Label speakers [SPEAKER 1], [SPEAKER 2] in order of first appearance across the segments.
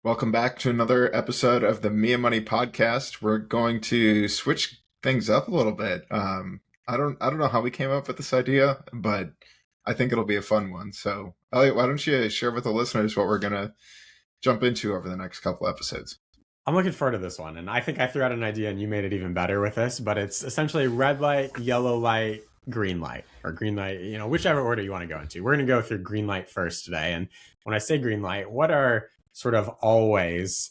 [SPEAKER 1] Welcome back to another episode of the Me and Money podcast. We're going to switch things up a little bit. I don't know how we came up with this idea, but I think it'll be a fun one. So, Elliot, why don't you share with the listeners what we're going to jump into over the next couple episodes?
[SPEAKER 2] I'm looking forward to this one. And I think I threw out an idea and you made it even better with this, but it's essentially red light, yellow light, green light, or green light, whichever order you want to go into. We're going to go through green light first today. And when I say green light, what are sort of always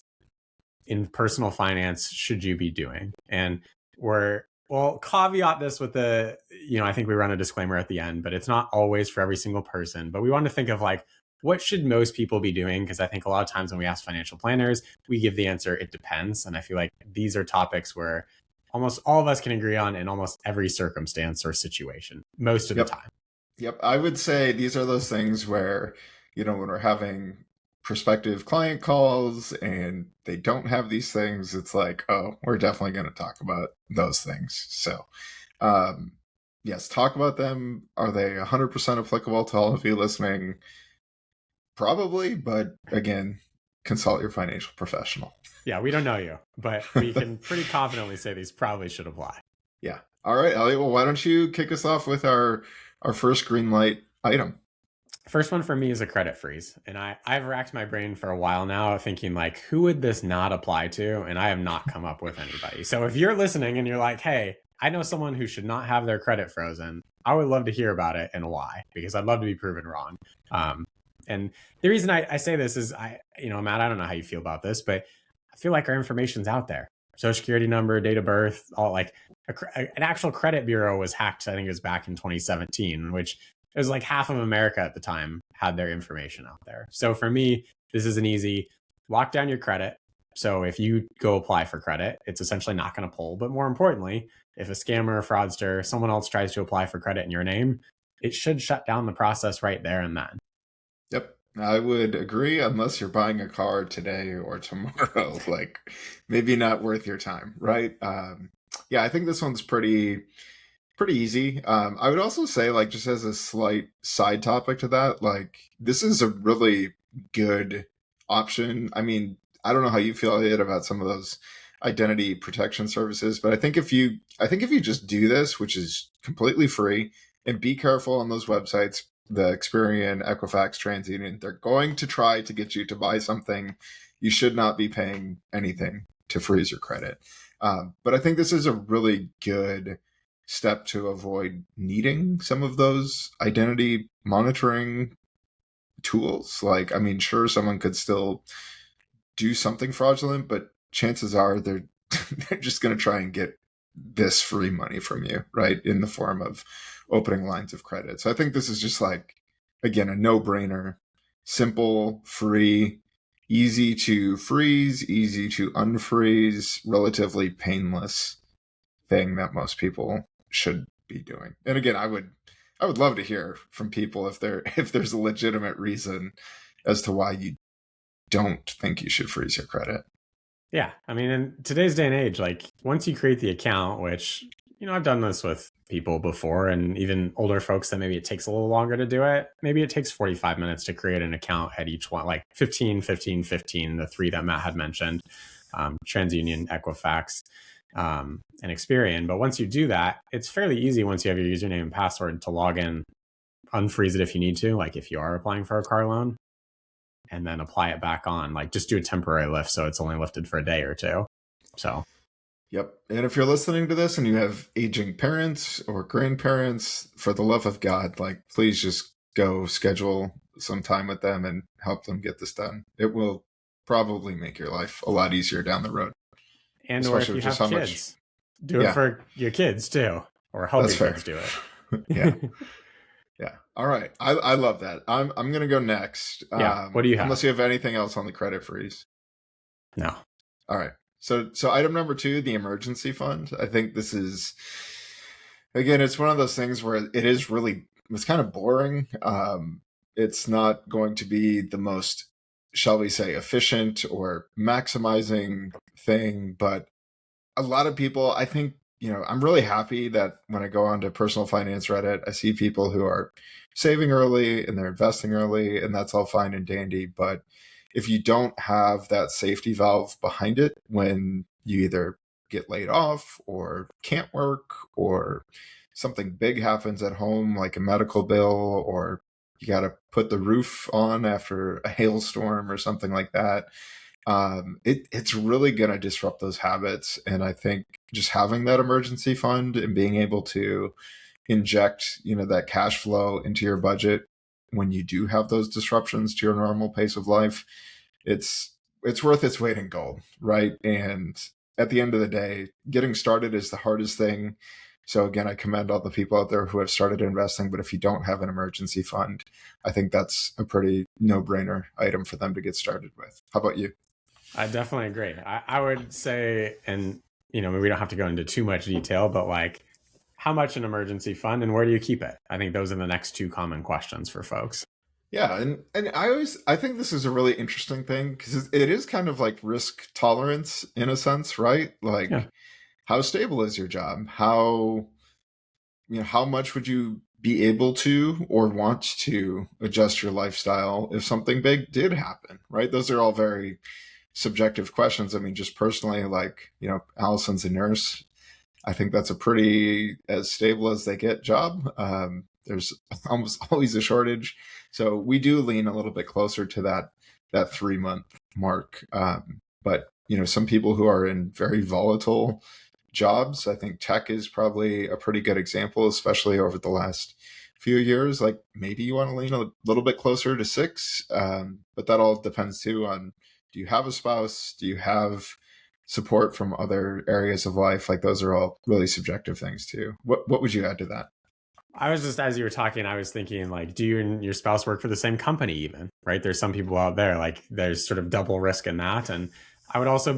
[SPEAKER 2] in personal finance should you be doing? And we'll caveat this with I think we run a disclaimer at the end, but it's not always for every single person. But we want to think of what should most people be doing? Because I think a lot of times when we ask financial planners, we give the answer, it depends. And I feel like these are topics where almost all of us can agree on in almost every circumstance or situation, most of the time.
[SPEAKER 1] Yep. I would say these are those things where, when we're having prospective client calls and they don't have these things, it's like, oh, we're definitely going to talk about those things. So, yes, talk about them. Are they 100% applicable to all of you listening? Probably, but again, consult your financial professional.
[SPEAKER 2] Yeah, we don't know you, but we can pretty confidently say these probably should apply.
[SPEAKER 1] Yeah. All right, Elliot, well, why don't you kick us off with our first green light item?
[SPEAKER 2] First one for me is a credit freeze. And I've racked my brain for a while now thinking who would this not apply to? And I have not come up with anybody. So if you're listening and you're like, hey, I know someone who should not have their credit frozen, I would love to hear about it and why, because I'd love to be proven wrong. And the reason I say this is, Matt, I don't know how you feel about this, but I feel like our information's out there. Social security number, date of birth, all an actual credit bureau was hacked. I think it was back in 2017, which it was half of America at the time had their information out there. So for me, this is an easy lock down your credit. So if you go apply for credit, it's essentially not going to pull. But more importantly, if a scammer or fraudster, someone else tries to apply for credit in your name, it should shut down the process right there and then.
[SPEAKER 1] Yep. I would agree, unless you're buying a car today or tomorrow, maybe not worth your time, right? Yeah, I think this one's pretty easy. I would also say, just as a slight side topic to that, this is a really good option. I mean, I don't know how you feel, Elliot, about some of those identity protection services, but I think if you just do this, which is completely free, and be careful on those websites, the Experian, Equifax, TransUnion, they're going to try to get you to buy something. You should not be paying anything to freeze your credit. But I think this is a really good step to avoid needing some of those identity monitoring tools. Sure, someone could still do something fraudulent, but chances are they're just going to try and get this free money from you, right? In the form of opening lines of credit. So I think this is just again, a no-brainer, simple, free, easy to freeze, easy to unfreeze, relatively painless thing that most people should be doing. And again, I would love to hear from people if there's a legitimate reason as to why you don't think you should freeze your credit.
[SPEAKER 2] Yeah. I mean, in today's day and age, once you create the account, which, I've done this with people before, and even older folks that maybe it takes a little longer to do it. Maybe it takes 45 minutes to create an account at each one, 15, 15, 15, the three that Matt had mentioned, TransUnion, Equifax, and Experian. But once you do that, it's fairly easy once you have your username and password to log in, unfreeze it if you need to, if you are applying for a car loan, and then apply it back on, just do a temporary lift. So it's only lifted for a day or two. So.
[SPEAKER 1] Yep. And if you're listening to this and you have aging parents or grandparents, for the love of God, please just go schedule some time with them and help them get this done. It will probably make your life a lot easier down the road.
[SPEAKER 2] And or if you have kids, do it for your kids too, or help your kids do it.
[SPEAKER 1] Yeah. Yeah. All right. I love that. I'm going to go next.
[SPEAKER 2] Yeah. What do you have?
[SPEAKER 1] Unless you have anything else on the credit freeze.
[SPEAKER 2] No.
[SPEAKER 1] All right. So item number 2, the emergency fund. I think this is, again, it's one of those things where it's kind of boring. It's not going to be the most, shall we say, efficient or maximizing thing, but a lot of people, I think, I'm really happy that when I go onto personal finance Reddit, I see people who are saving early and they're investing early, and that's all fine and dandy. But if you don't have that safety valve behind it when you either get laid off or can't work, or something big happens at home, like a medical bill, or you got to put the roof on after a hailstorm or something like that, it's really going to disrupt those habits. And I think just having that emergency fund and being able to inject, that cash flow into your budget when you do have those disruptions to your normal pace of life, it's worth its weight in gold, right? And at the end of the day, getting started is the hardest thing. So again, I commend all the people out there who have started investing, but if you don't have an emergency fund, I think that's a pretty no-brainer item for them to get started with. How about you?
[SPEAKER 2] I definitely agree. I would say, and we don't have to go into too much detail, but like, how much an emergency fund and where do you keep it? I think those are the next two common questions for folks.
[SPEAKER 1] Yeah, and I think this is a really interesting thing because it is kind of like risk tolerance in a sense, right?
[SPEAKER 2] Yeah.
[SPEAKER 1] Like, how stable is your job? How much would you be able to or want to adjust your lifestyle if something big did happen, right? Those are all very subjective questions. I mean, just personally, like, Allison's a nurse. I think that's a pretty as stable as they get job. There's almost always a shortage. So we do lean a little bit closer to that 3-month mark. But, some people who are in very volatile jobs, I think tech is probably a pretty good example, especially over the last few years. Like, maybe you want to lean a little bit closer to 6. But that all depends too on, do you have a spouse? Do you have support from other areas of life? Like, those are all really subjective things too. What would you add to that?
[SPEAKER 2] I was just, as you were talking, I was thinking, like, do you and your spouse work for the same company even, right? There's some people out there, like, there's sort of double risk in that. And I would also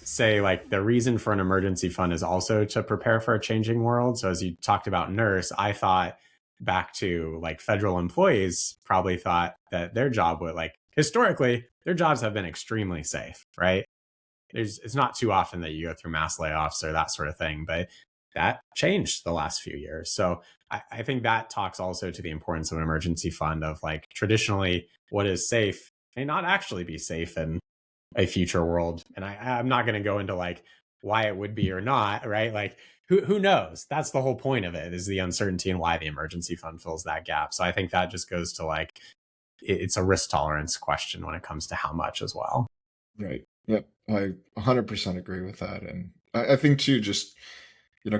[SPEAKER 2] say, like, the reason for an emergency fund is also to prepare for a changing world. So as you talked about nurse, I thought back to, like, federal employees probably thought that their job would, like, historically, their jobs have been extremely safe, right? It's not too often that you go through mass layoffs or that sort of thing, but that changed the last few years. So I think that talks also to the importance of an emergency fund of, like, traditionally what is safe may not actually be safe in a future world. And I'm not going to go into, like, why it would be or not, right? Like, who knows? That's the whole point of it, is the uncertainty and why the emergency fund fills that gap. So I think that just goes to, like, it's a risk tolerance question when it comes to how much as well.
[SPEAKER 1] Right. Yep. I 100% agree with that. And I think too, just,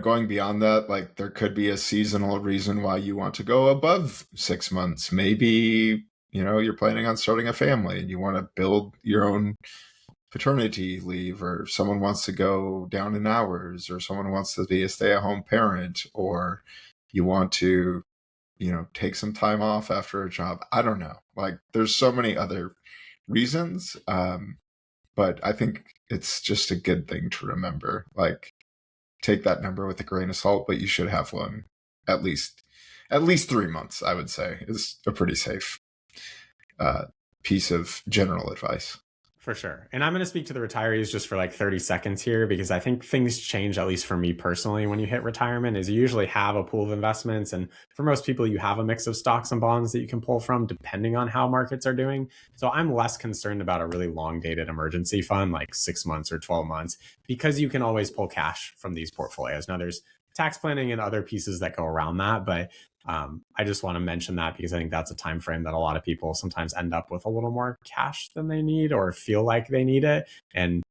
[SPEAKER 1] going beyond that, like, there could be a seasonal reason why you want to go above 6 months. Maybe, you're planning on starting a family and you want to build your own paternity leave, or someone wants to go down in hours, or someone wants to be a stay-at-home parent, or you want to, take some time off after a job. I don't know. Like, there's so many other reasons. But I think it's just a good thing to remember. Like, take that number with a grain of salt, but you should have one at least 3 months, I would say, is a pretty safe piece of general advice.
[SPEAKER 2] For sure. And I'm going to speak to the retirees just for like 30 seconds here, because I think things change, at least for me personally, when you hit retirement, is you usually have a pool of investments. And for most people, you have a mix of stocks and bonds that you can pull from depending on how markets are doing. So I'm less concerned about a really long dated emergency fund, like 6 months or 12 months, because you can always pull cash from these portfolios. Now, there's tax planning and other pieces that go around that, but I just want to mention that because I think that's a time frame that a lot of people sometimes end up with a little more cash than they need or feel like they need it. And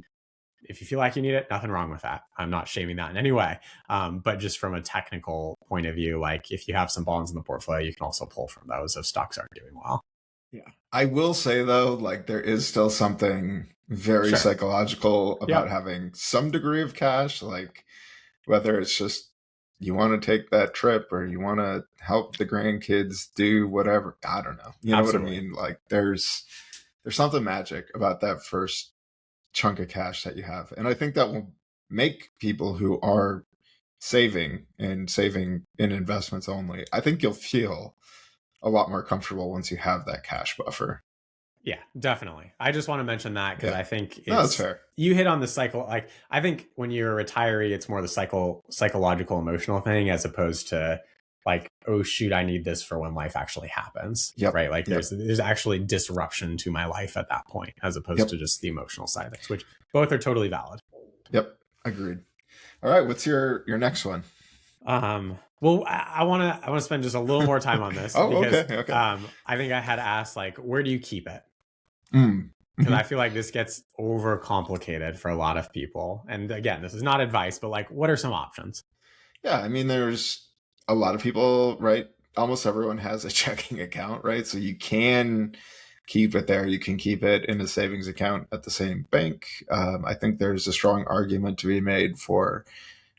[SPEAKER 2] if you feel like you need it, nothing wrong with that. I'm not shaming that in any way. But just from a technical point of view, like, if you have some bonds in the portfolio, you can also pull from those if stocks aren't doing well.
[SPEAKER 1] Yeah. I will say though, like, there is still something very
[SPEAKER 2] Sure.
[SPEAKER 1] psychological about
[SPEAKER 2] Yep.
[SPEAKER 1] having some degree of cash, like, whether it's just you want to take that trip or you want to help the grandkids do whatever. I don't know. You know
[SPEAKER 2] Absolutely.
[SPEAKER 1] what I mean? Like, there's something magic about that first chunk of cash that you have. And I think that will make people who are saving in investments only, I think you'll feel a lot more comfortable once you have that cash buffer.
[SPEAKER 2] Yeah, definitely. I just want to mention that because
[SPEAKER 1] Yeah.
[SPEAKER 2] I think
[SPEAKER 1] No, that's fair.
[SPEAKER 2] you hit on the cycle. Like, I think when you're a retiree, it's more the psychological, emotional thing as opposed to like, oh shoot, I need this for when life actually happens.
[SPEAKER 1] Yep.
[SPEAKER 2] Right. Like
[SPEAKER 1] Yep.
[SPEAKER 2] there's actually disruption to my life at that point, as opposed to
[SPEAKER 1] Yep.
[SPEAKER 2] just the emotional side of things, which both are totally valid.
[SPEAKER 1] Yep. Agreed. All right. What's your next one?
[SPEAKER 2] Well, I want to spend just a little more time on this
[SPEAKER 1] Oh,
[SPEAKER 2] because
[SPEAKER 1] okay. Okay.
[SPEAKER 2] I think I had asked, like, where do you keep it?
[SPEAKER 1] Mm.
[SPEAKER 2] Because
[SPEAKER 1] Hmm.
[SPEAKER 2] I feel like this gets overcomplicated for a lot of people. And again, this is not advice, but like, what are some options?
[SPEAKER 1] Yeah. I mean, there's a lot of people, right? Almost everyone has a checking account, right? So you can keep it there. You can keep it in a savings account at the same bank. I think there's a strong argument to be made for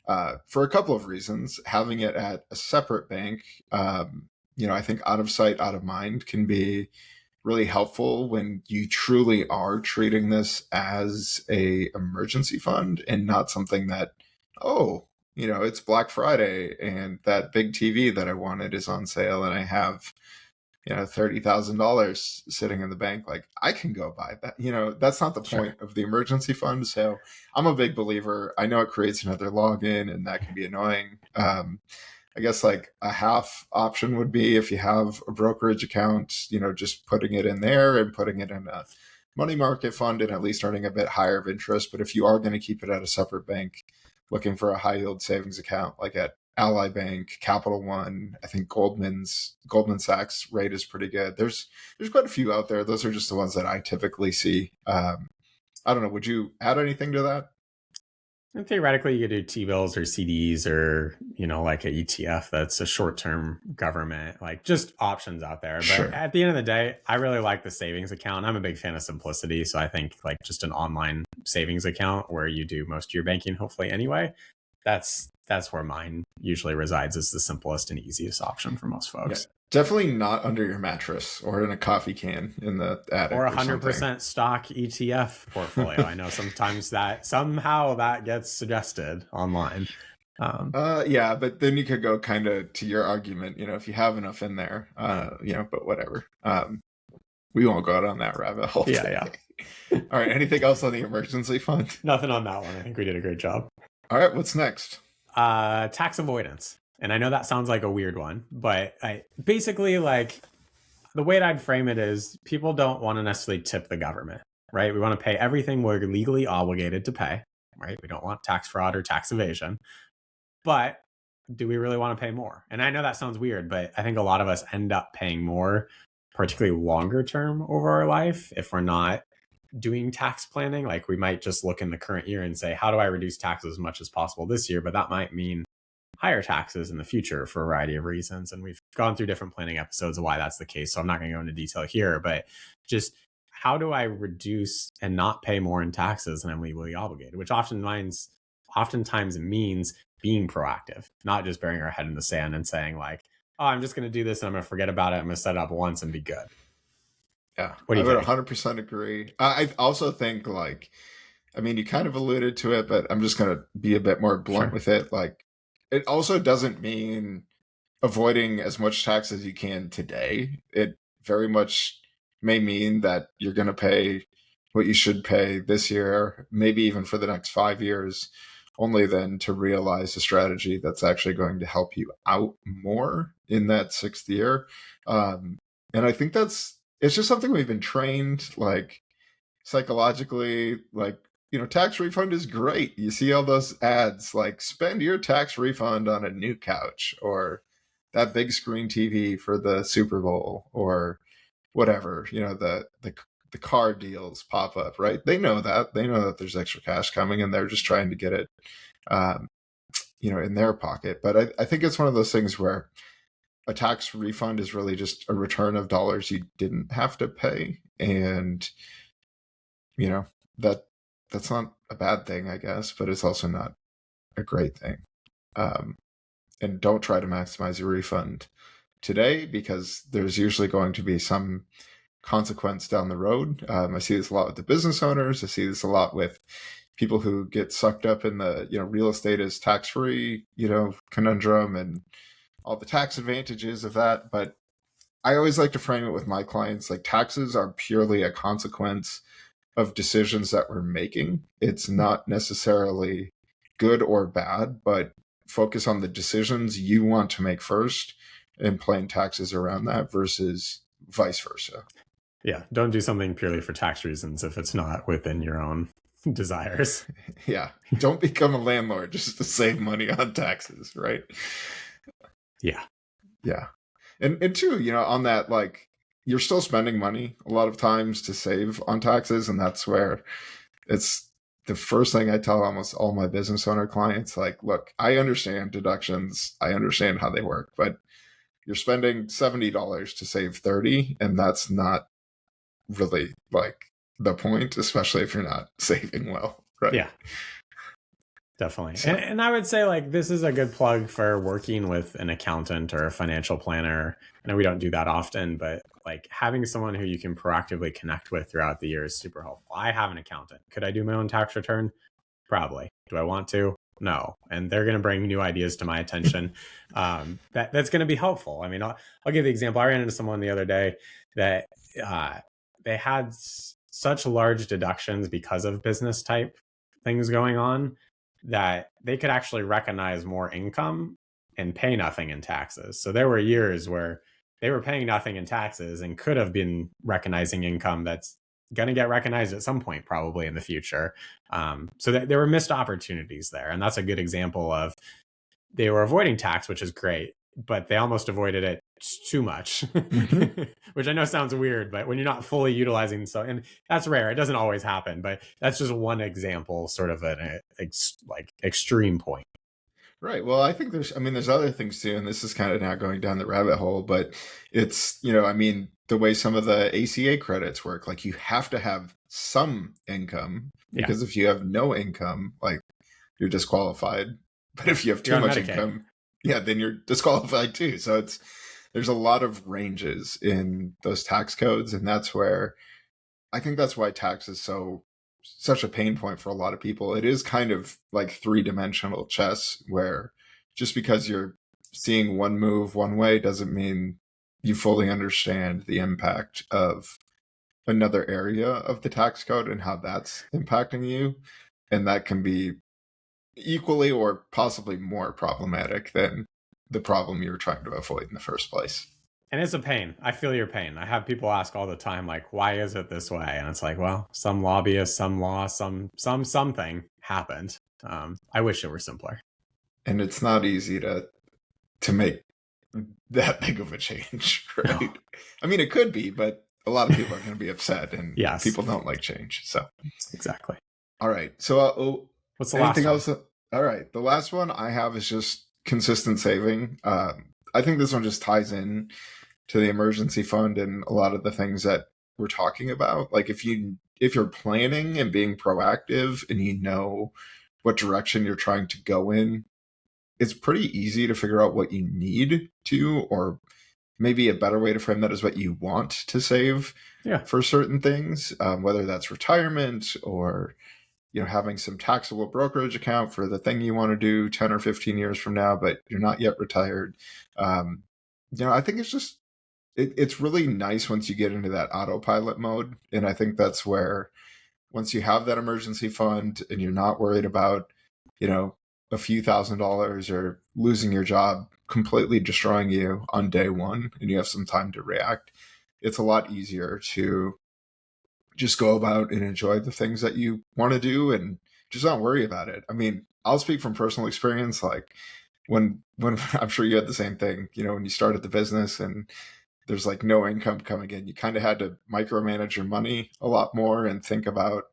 [SPEAKER 1] a couple of reasons. Having it at a separate bank, I think out of sight, out of mind can be really helpful when you truly are treating this as a emergency fund and not something that, oh, it's Black Friday and that big TV that I wanted is on sale and I have, $30,000 sitting in the bank. Like I can go buy that. That's not the
[SPEAKER 2] Sure.
[SPEAKER 1] point of the emergency fund. So I'm a big believer. I know it creates another login and that can be annoying. I guess like a half option would be if you have a brokerage account, just putting it in there and putting it in a money market fund and at least earning a bit higher of interest. But if you are going to keep it at a separate bank, looking for a high yield savings account like at Ally Bank, Capital One, I think Goldman Sachs rate is pretty good. There's quite a few out there. Those are just the ones that I typically see. I don't know. Would you add anything to that?
[SPEAKER 2] And theoretically, you could do T-bills or CDs or, like an ETF that's a short-term government, like just options out there. But
[SPEAKER 1] Sure.
[SPEAKER 2] at the end of the day, I really like the savings account. I'm a big fan of simplicity. So I think like just an online savings account where you do most of your banking, hopefully anyway, that's where mine usually resides, is the simplest and easiest option for most
[SPEAKER 1] Yeah.
[SPEAKER 2] folks.
[SPEAKER 1] Definitely not under your mattress or in a coffee can in the attic
[SPEAKER 2] Or
[SPEAKER 1] or something.
[SPEAKER 2] 100% stock ETF portfolio. I know sometimes that somehow that gets suggested online.
[SPEAKER 1] Yeah, but then you could go kind of to your argument, if you have enough in there, but whatever. We won't go down that rabbit hole.
[SPEAKER 2] Yeah.
[SPEAKER 1] All right. Anything else on the emergency fund?
[SPEAKER 2] Nothing on that one. I think we did a great job.
[SPEAKER 1] All right. What's next?
[SPEAKER 2] Tax avoidance. And I know that sounds like a weird one, but basically, like, the way that I'd frame it is people don't want to necessarily tip the government, right? We want to pay everything we're legally obligated to pay, right? We don't want tax fraud or tax evasion. But do we really want to pay more? And I know that sounds weird, but I think a lot of us end up paying more, particularly longer term over our life, if we're not doing tax planning. Like we might just look in the current year and say, how do I reduce taxes as much as possible this year? But that might mean higher taxes in the future for a variety of reasons. And we've gone through different planning episodes of why that's the case. So I'm not going to go into detail here, but just how do I reduce and not pay more in taxes than I'm legally obligated, which oftentimes means being proactive, not just burying our head in the sand and saying like, oh, I'm just going to do this and I'm going to forget about it. I'm going to set it up once and be good.
[SPEAKER 1] Yeah,
[SPEAKER 2] What do you
[SPEAKER 1] I would
[SPEAKER 2] think?
[SPEAKER 1] 100% agree. I also think you kind of alluded to it, but I'm just going to be a bit more blunt with it. Like, it also doesn't mean avoiding as much tax as you can today. It very much may mean that you're going to pay what you should pay this year, maybe even for the next 5 years, only then to realize a strategy that's actually going to help you out more in that sixth year. And I think it's just something we've been trained, like psychologically, like, tax refund is great. You see all those ads like spend your tax refund on a new couch or that big screen TV for the Super Bowl or whatever, the car deals pop up, right? They know that there's extra cash coming and they're just trying to get it, in their pocket. But I think it's one of those things where a tax refund is really just a return of dollars you didn't have to pay. And, that's not a bad thing, I guess, but it's also not a great thing. And don't try to maximize your refund today because there's usually going to be some consequence down the road. I see this a lot with the business owners. I see this a lot with people who get sucked up in the, real estate is tax-free, conundrum and all the tax advantages of that. But I always like to frame it with my clients, like taxes are purely a consequence of decisions that we're making. It's not necessarily good or bad, but focus on the decisions you want to make first and paying taxes around that versus vice versa.
[SPEAKER 2] Yeah. Don't do something purely for tax reasons if it's not within your own desires.
[SPEAKER 1] Yeah. Don't become a landlord just to save money on taxes, right?
[SPEAKER 2] Yeah.
[SPEAKER 1] Yeah. And two, on that, like, you're still spending money a lot of times to save on taxes. And that's where it's the first thing I tell almost all my business owner clients, like, look, I understand deductions. I understand how they work, but you're spending $70 to save 30, and that's not really like the point, especially if you're not saving well, right?
[SPEAKER 2] Yeah. Definitely.
[SPEAKER 1] So,
[SPEAKER 2] And I would say like this is a good plug for working with an accountant or a financial planner. I know we don't do that often, but like having someone who you can proactively connect with throughout the year is super helpful. I have an accountant. Could I do my own tax return? Probably. Do I want to? No. And they're going to bring new ideas to my attention. That's going to be helpful. I mean, I'll give the example. I ran into someone the other day that they had such large deductions because of business type things going on that they could actually recognize more income and pay nothing in taxes. So there were years where they were paying nothing in taxes and could have been recognizing income that's going to get recognized at some point, probably in the future. So there were missed opportunities there. And that's a good example of they were avoiding tax, which is great, but they almost avoided it too much, which I know sounds weird, but when you're not fully utilizing, so, and that's rare, it doesn't always happen, but that's just one example, sort of an like extreme point.
[SPEAKER 1] right. Well, I think there's other things too, and this is kind of now going down the rabbit hole, but it's, the way some of the ACA credits work, like you have to have some income because if you have no income, like you're disqualified. But if you have too much income, then you're disqualified too. So there's a lot of ranges in those tax codes. And that's where I think that's why tax is such a pain point for a lot of people. It is kind of like 3-dimensional chess, where just because you're seeing one move one way doesn't mean you fully understand the impact of another area of the tax code and how that's impacting you. And that can be equally or possibly more problematic than the problem you were trying to avoid in the first place.
[SPEAKER 2] And it's a pain. I feel your pain. I have people ask all the time, like, why is it this way? And it's like, well, some lobbyist, some law, something happened. I wish it were simpler.
[SPEAKER 1] And it's not easy to make that big of a change, right? No. I mean, it could be, but a lot of people are going to be upset, and people don't like change. So
[SPEAKER 2] exactly.
[SPEAKER 1] All right. So
[SPEAKER 2] what's the last one?
[SPEAKER 1] Else? All right. The last one I have is just consistent saving. I think this one just ties in to the emergency fund and a lot of the things that we're talking about. Like if you're planning and being proactive and you know what direction you're trying to go in, it's pretty easy to figure out what you need to, or maybe a better way to frame that is what you want to save for certain things, whether that's retirement or having some taxable brokerage account for the thing you want to do 10 or 15 years from now, but you're not yet retired. I think it's just, it's really nice once you get into that autopilot mode. And I think that's where, once you have that emergency fund and you're not worried about, a few $1,000s or losing your job completely destroying you on day one, and you have some time to react, it's a lot easier to just go about and enjoy the things that you want to do and just not worry about it. I mean, I'll speak from personal experience. Like when I'm sure you had the same thing, when you started the business and there's like no income coming in, you kind of had to micromanage your money a lot more and think about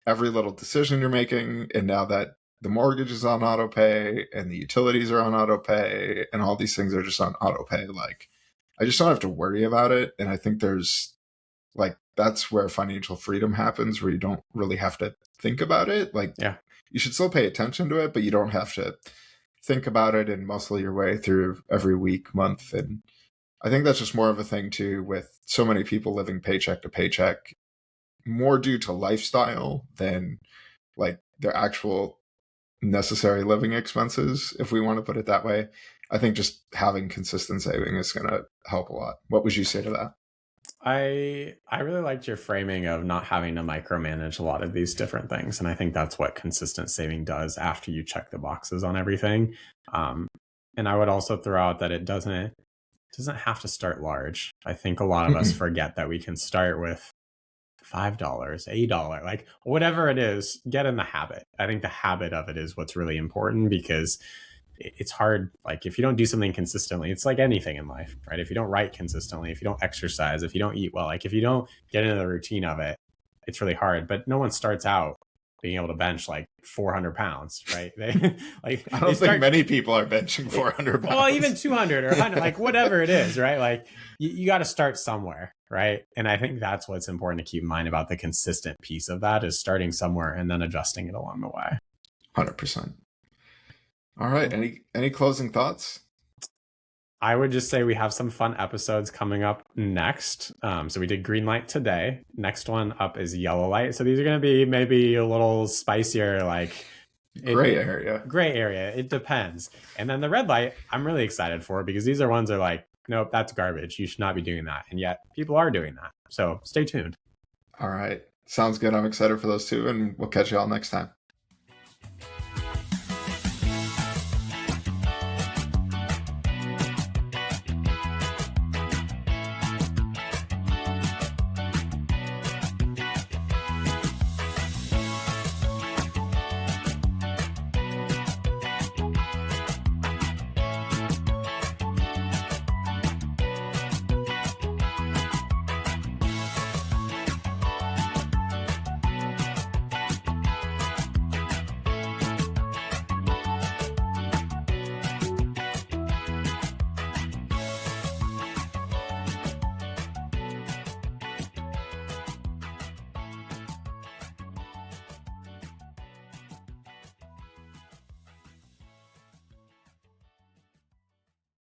[SPEAKER 1] every little decision you're making. And now that the mortgage is on auto pay and the utilities are on auto pay and all these things are just on auto pay, like I just don't have to worry about it. And I think that's where financial freedom happens, where you don't really have to think about it. Like, you should still pay attention to it, but you don't have to think about it and muscle your way through every week, month. And I think that's just more of a thing too, with so many people living paycheck to paycheck, more due to lifestyle than like their actual necessary living expenses, if we want to put it that way. I think just having consistent saving is going to help a lot. What would you say to that?
[SPEAKER 2] I really liked your framing of not having to micromanage a lot of these different things. And I think that's what consistent saving does after you check the boxes on everything. And I would also throw out that it doesn't have to start large. I think a lot of us forget that we can start with $5, $8, like whatever it is, get in the habit. I think the habit of it is what's really important, because it's hard. Like if you don't do something consistently, it's like anything in life, right? If you don't write consistently, if you don't exercise, if you don't eat well, like if you don't get into the routine of it, it's really hard. But no one starts out being able to bench like 400 pounds, right?
[SPEAKER 1] I don't think many people are benching 400 pounds.
[SPEAKER 2] Well, even 200 or 100, like whatever it is, right? Like you got to start somewhere, right? And I think that's what's important to keep in mind about the consistent piece of that, is starting somewhere and then adjusting it along the way.
[SPEAKER 1] 100%. All right. Any closing thoughts?
[SPEAKER 2] I would just say we have some fun episodes coming up next. So we did green light today. Next one up is yellow light. So these are going to be maybe a little spicier, like
[SPEAKER 1] gray area.
[SPEAKER 2] Gray area. It depends. And then the red light, I'm really excited for, because these are ones that are like, nope, that's garbage. You should not be doing that. And yet people are doing that. So stay tuned.
[SPEAKER 1] All right. Sounds good. I'm excited for those two, and we'll catch you all next time.